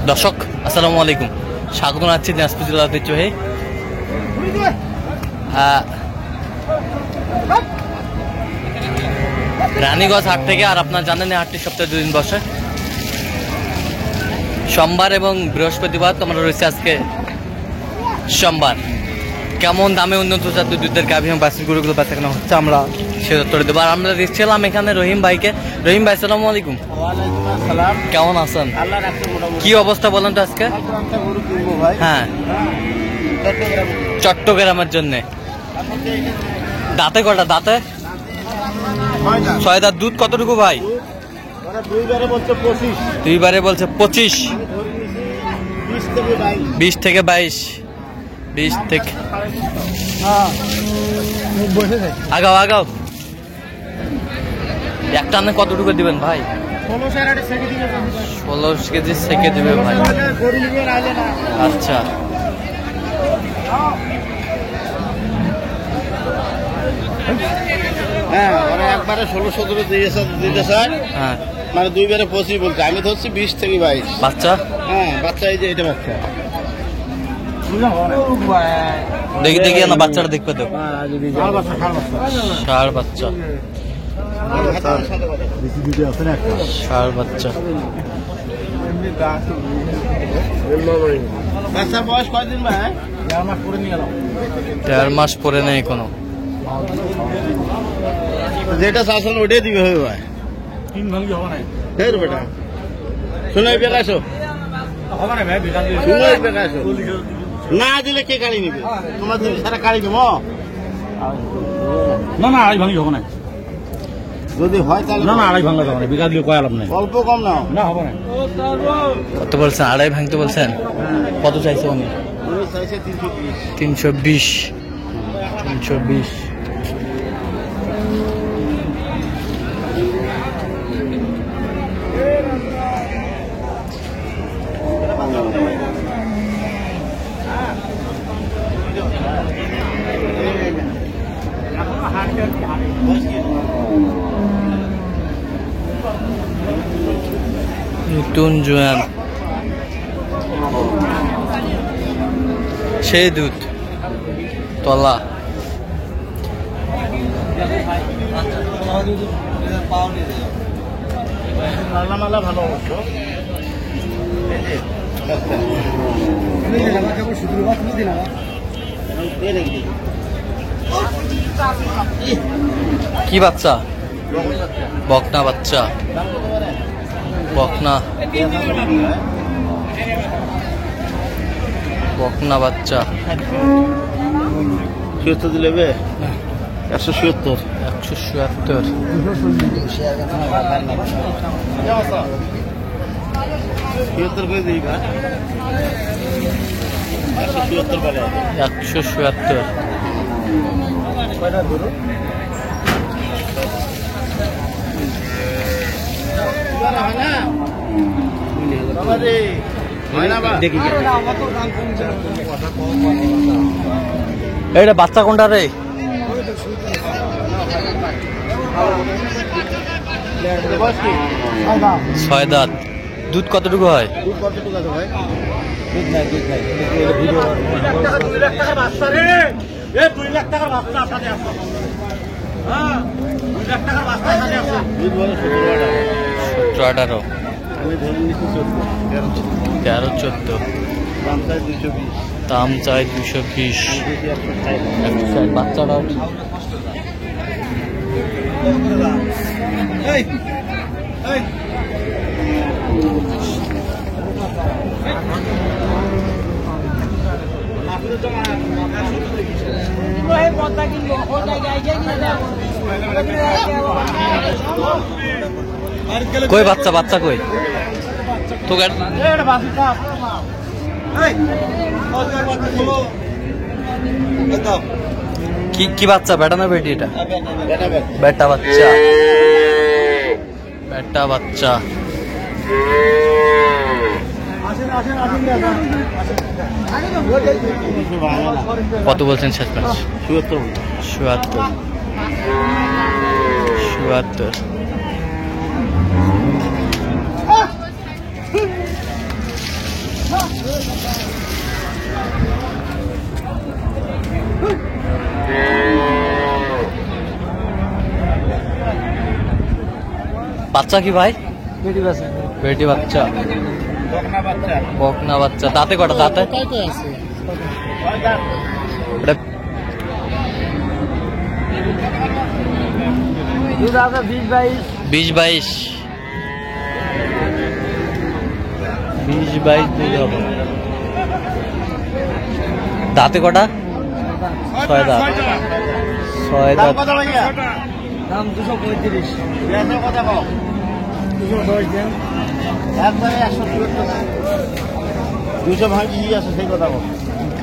দর্শক আসসালামু আলাইকুম, স্বাগত জানাচ্ছি দিনাজপুর জেলা ঐতিহ্যবাহী রানীগঞ্জ হাট থেকে। আর আপনারা জানেন হাটটি সপ্তাহে 2 দিন বসে, সোমবার এবং বৃহস্পতিবার। তো আমরা রয়েছে আজকে সোমবার। কেমন দামে উন্নত জাতের দুধের গাভী এবং বাছুর গরুগুলো বেচাকেনা হচ্ছে আমরা সে উত্তর দেবো। আর আমরা দেখছিলাম এখানে রহিম ভাইকে। রহিম ভাই আসসালামু আলাইকুম। কেমন আছেন? কি অবস্থা বলেন তো আজকে? হ্যাঁ, চট্টগ্রামের জন্য। দাঁতে কটা? দাঁতে 6 দাঁত। দুধ কতটুকু ভাই? দুইবারে বলছে 25, 20 থেকে 22, 20 থেকে আগাও আগাও। একটা আনে কতটুকু দিবেন ভাই? 16 কেজি সেকে দিবে ভাই। আচ্ছা, হ্যাঁ, ওরা একবারে 16-17 দিতে চায়। হ্যাঁ, মানে দুইবারে 25 বলছে। আমি ধরছি 20 থেকে 22 বাচ্চা। হ্যাঁ, বাচ্চা এই যে এটা বাচ্চা। দেখি দেখি না, বাচ্চাটা দেখবে তো। ষাঁড় বাচ্চা, ষাঁড় বাচ্চা। বাচ্চার বয়স কয়দিন ভাই? 1.5 মাস পরে নেই কোনো। যেটা শাসন ওটাই দিবে হবে ভাই। ফের বেটা শুনে বেকাশো, শুনে বেকাশো না দিলে কে গাড়ি নিবে? তোমার দিলে সারা গাড়ি নেব না না, আড়াই ভাঙি হবে না। যদি হয় তাহলে না না, আড়াই ভাঙলে হবে না, বিঘা দিলে কয় লাভ নেই। অল্প কম নাও না হবে না। কত বলছেন? আড়াই ভাঙতে বলছেন। কত চাইছে উনি? উনি চাইছে 330। 320, 320। নতুন জোয়ান সেই দুধ তলা। মালা মালা ভালো অবশ্য। কি বাচ্চা? বকনা বাচ্চা, বকনা বকনা বাচ্চা। 76 দিলে বে 177। 177। 77 করে দিই ভাই। 177 বলে। 177। কয়টা ধরো? এইটা বাচ্চা কোনটা রে? 6 দাঁত। দুধ কতটুকু হয়? দুধ কতটুকু আছে ভাই? দুধ নাই, দুধ নাই। 2 লাখ টাকার বাচ্চা রে। 2 লাখ টাকার বাচ্চা সাথে আছে। হ্যাঁ, 2 লাখ টাকার বাচ্চা সাথে আছে। দুধ বলে 17, 18। আমি ধরে নিচ্ছি 13, 14। দাম চাই 220। দাম চাই 220। 160। বাচ্চাটাও কই? বাচ্চা বাচ্চা কই তো? কি কি বাচ্চা? বেটা না বেটি? এটা বেটা বাচ্চা, বেটা বাচ্চা। কত বলছেন শেষ ম্যাচ? 77। 77। বাচ্চা কি ভাই? বেটি আছে বেটি বাচ্চা, বকনা বাচ্চা। দাঁতে কটা? দাঁতে ওটা 20-22 দুধ হবে। দাঁতে কটা? 6 দাঁত। 6 দাঁত। দাম 235 কথা কও 210 দেন একবারে 200 ভাঙি আছে সেই কথা কও।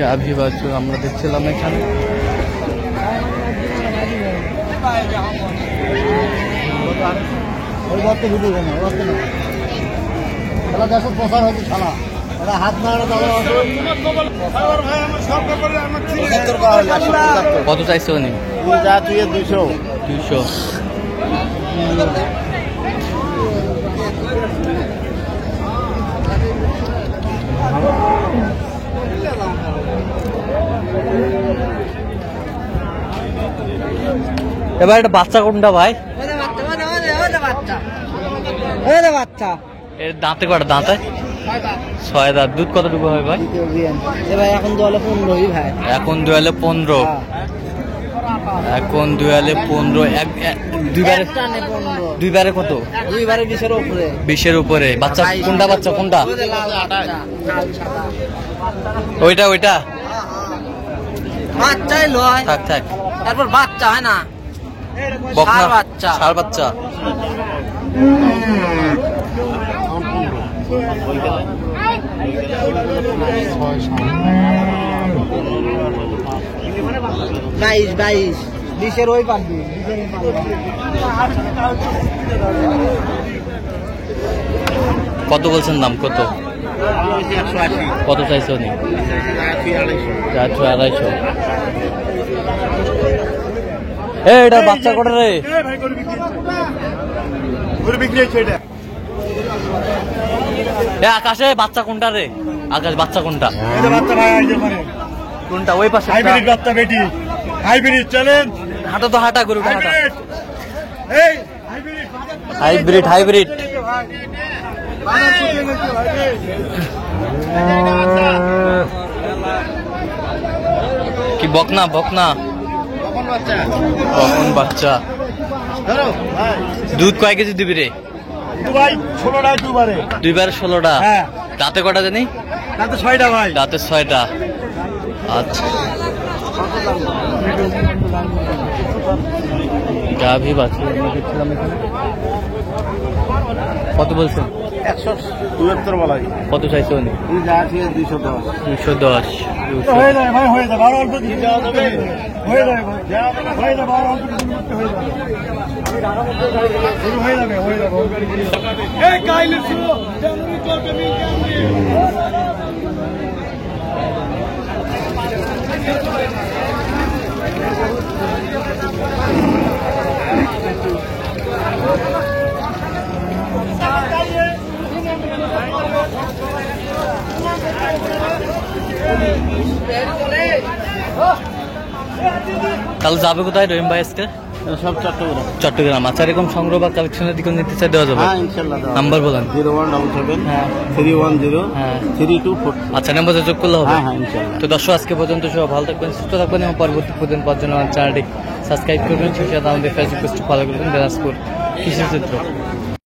গাভী বাছুর আমরা দেখছিলাম এখানে। ওই গর্তে ভিডিও কেন গর্তে না খেলা দেশ প্রচার হয়েছে খেলা ওরা হাত মারে কত চাইছে উনি? যা তুই 200 200। এবার এটা বাচ্চা কোনটা ভাই? বাচ্চা এর দাঁতে কটা? দাঁতে 6 দাঁত। দুধ কতটুকু হয় ভাই? ভাই এখন দলে 15 ভাই এখন দুয়ালে 15। এখন দুয়ালে 15। দুইবারে কত? দুইবারে 20 উপরে 20-এর উপরে। বাচ্চা কোনটা? বাচ্চা কোনটা? ওইটা ওইটা বাচ্চাই লয় থাক থাক। তারপর বাচ্চা হয় না বকনা ষাঁড় বাচ্চা। ষাঁড় বাচ্চা। বাইশ 20-এর ওই পারবি কত বলছেন দাম? কত কত চাইছে উনি? 250। এটা বাচ্চা কটা রে? বিক্রি হচ্ছে এটা আকাশে বাচ্চা কোনটা রে? আকাশ বাচ্চা কোনটা? বাচ্চা ভাই মানে কোনটা? ওই পাশে হাইব্রিড বাচ্চা বেটি হাইব্রিড চলেন হাঁটা তো হাঁটা গরু হাঁটা। এই হাইব্রিড হাইব্রিড। কি বকনা? বকনা কখন বাচ্চা? দুধ কয় কেজি দিবি রে? দুবাই 16টা দুবারে 2-16টা। হ্যাঁ দাঁতে কটা জানি? তাতে 6টা ভাই দাঁতে 6টা। আচ্ছা গাভী বাছুর আমরা দেখছিলাম এখানে। কত বলছেন? 172 বলা কত চাইছে উনি? যা আছে 210 210। হয়ে যাবে ভাই হয়ে যাবে আর অল্প কিছু দেওয়া যাবে হয়ে যাবে হয়ে যাবে আর অল্প কিছু করতে হয়ে যাবে শুরু হয়ে যাবে এই গাইলে শুনো জানুরি করবে তাহলে যাবে কোথায় রহিম ভাই আজকে? সব চট্টগ্রাম চট্টগ্রাম। আচ্ছা এরকম সংগ্রহ বা কালেকশনের দিকে নিতে চাই দেওয়া যাবে? হ্যাঁ ইনশাআল্লাহ নাম্বার বলেন। 0177 হ্যাঁ 310 হ্যাঁ 3240 আচ্ছা নাম্বার যোগ করলে হবে? হ্যাঁ হ্যাঁ ইনশাআল্লাহ। তো দর্শক আজকে পর্যন্ত সবাই ভালো থাকবেন, সুস্থ থাকবেন এবং পরবর্তী পর্যন্ত পাওয়ার জন্য আমার চ্যানেলটি সাবস্ক্রাইব করবেন। সেই সাথে আমাদের ফেসবুক পেজটি ফলো করবেন। দিনাজপুর কৃষি চিত্র।